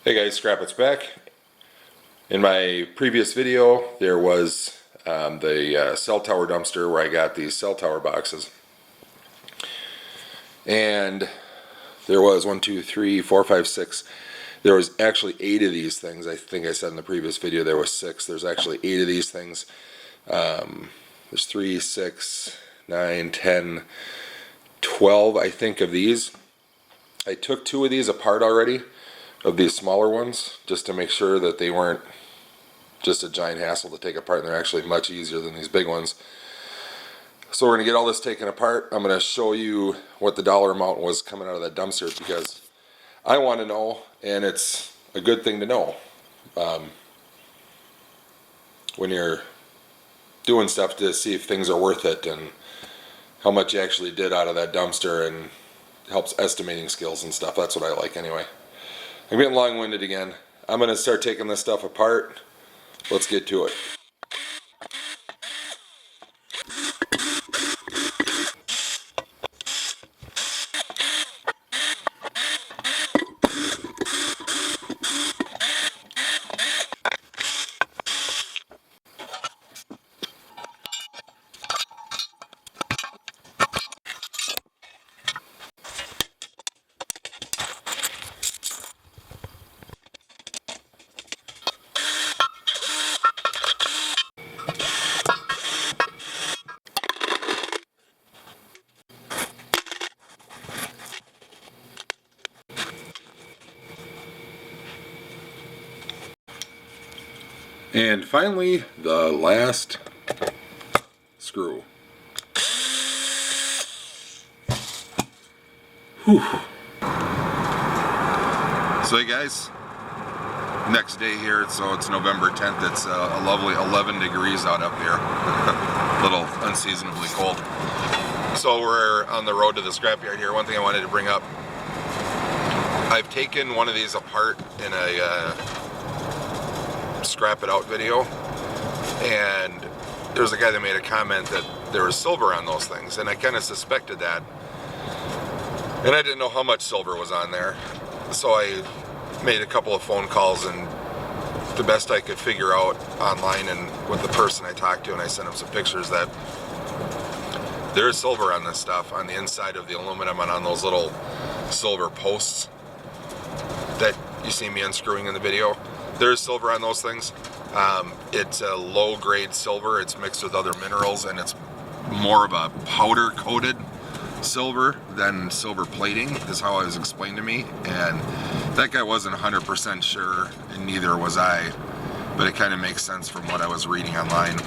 Hey guys, Scrapyard's back. In my previous video, there was the cell tower dumpster where I got these cell tower boxes. And there was 1, 2, 3, 4, 5, 6. There was actually 8 of these things. I think I said in the previous video there was 6. There's actually 8 of these things. There's 3, 6, 9, 10, 12, I think, of these. I took 2 of these apart already, of these smaller ones, just to make sure that they weren't just a giant hassle to take apart, and they're actually much easier than these big ones. So we're going to get all this taken apart. I'm going to show you what the dollar amount was coming out of that dumpster, because I want to know, and it's a good thing to know when you're doing stuff, to see if things are worth it and how much you actually did out of that dumpster, and helps estimating skills and stuff. That's what I like anyway. I'm getting long-winded again. I'm going to start taking this stuff apart. Let's get to it. And finally, the last screw. Whew. So hey guys, next day here, so it's November 10th. It's a lovely 11 degrees out up here. A little unseasonably cold. So we're on the road to the scrapyard here. One thing I wanted to bring up, I've taken one of these apart in a scrap it out video, and there's a guy that made a comment that there was silver on those things, and I kind of suspected that, and I didn't know how much silver was on there. So I made a couple of phone calls, and the best I could figure out online and with the person I talked to, and I sent him some pictures, that there is silver on this stuff, on the inside of the aluminum and on those little silver posts that you see me unscrewing in the video. There is silver on those things. It's a low grade silver. It's mixed with other minerals, and it's more of a powder coated silver than silver plating, is how it was explained to me. And that guy wasn't 100% sure, and neither was I, but it kind of makes sense from what I was reading online,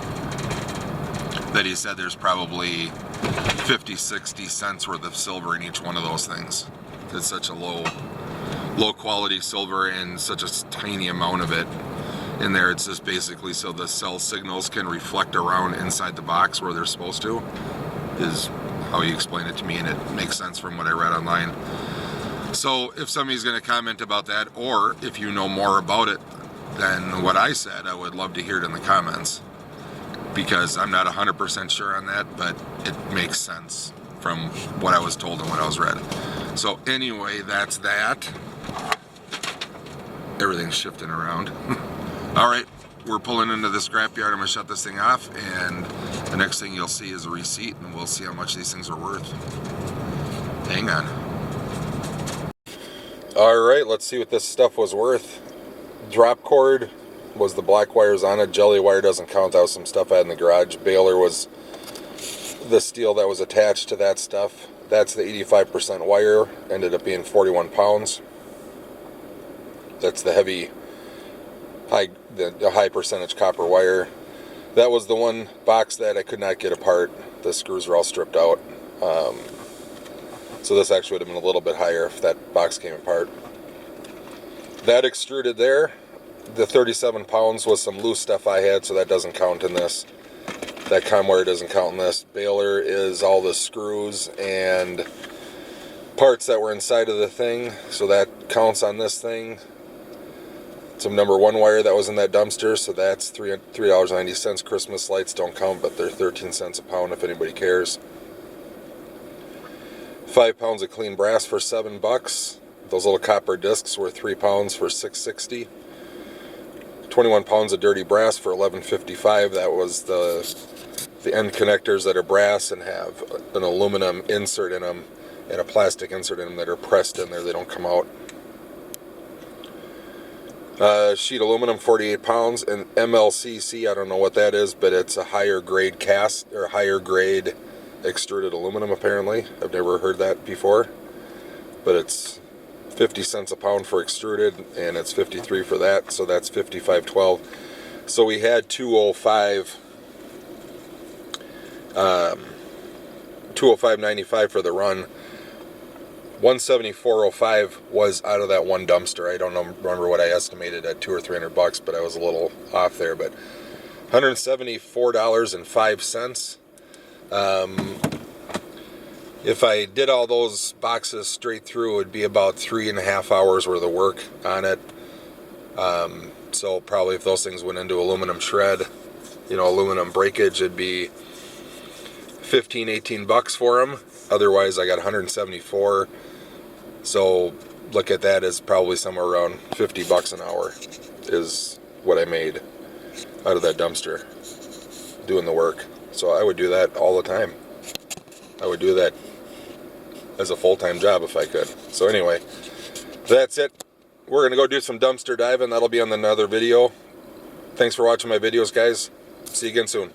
that he said there's probably 50-60 cents worth of silver in each one of those things. It's such a low quality silver, and such a tiny amount of it in there. It's just basically so the cell signals can reflect around inside the box where they're supposed to, is how he explained it to me, and it makes sense from what I read online. So if somebody's going to comment about that, or if you know more about it than what I said, I would love to hear it in the comments, because I'm not 100% sure on that, but it makes sense from what I was told and what I was read. So anyway, that's that. Everything's shifting around. All right, we're pulling into the scrapyard. I'm gonna shut this thing off, and the next thing you'll see is a receipt, and we'll see how much these things are worth. Hang on. All right, let's see what this stuff was worth. Drop cord was the black wires on it. Jelly wire doesn't count. That was some stuff I had in the garage. Baler was the steel that was attached to that stuff. That's the 85% wire. Ended up being 41 pounds. That's the heavy, the high percentage copper wire. That was the one box that I could not get apart. The screws are all stripped out. So this actually would have been a little bit higher if that box came apart. That extruded there, the 37 pounds was some loose stuff I had, so that doesn't count in this. That com wire doesn't count in this. Baler is all the screws and parts that were inside of the thing, so that counts on this thing. Some number 1 wire that was in that dumpster, so that's $3.90. Christmas lights don't count, but they're 13 cents a pound if anybody cares. 5 pounds of clean brass for $7. Those little copper discs were 3 pounds for $6.60. 21 pounds of dirty brass for $11.55. That was the end connectors that are brass and have an aluminum insert in them and a plastic insert in them that are pressed in there. They don't come out. Sheet aluminum, 48 pounds, and MLCC, I don't know what that is, but it's a higher grade cast, or higher grade extruded aluminum apparently. I've never heard that before, but it's 50 cents a pound for extruded, and it's 53 for that, so that's 55.12. So we had 205.95 for the run. 174.05 was out of that one dumpster. I don't remember what I estimated at $200 or $300, but I was a little off there. But $174.05. If I did all those boxes straight through, it would be about 3.5 hours worth of work on it. So probably if those things went into aluminum shred, aluminum breakage, it'd be $15-18 for them. Otherwise, I got 174. So look at that as probably somewhere around $50 an hour is what I made out of that dumpster doing the work. So I would do that all the time. I would do that as a full-time job if I could. So anyway, that's it. We're going to go do some dumpster diving. That'll be on another video. Thanks for watching my videos, guys. See you again soon.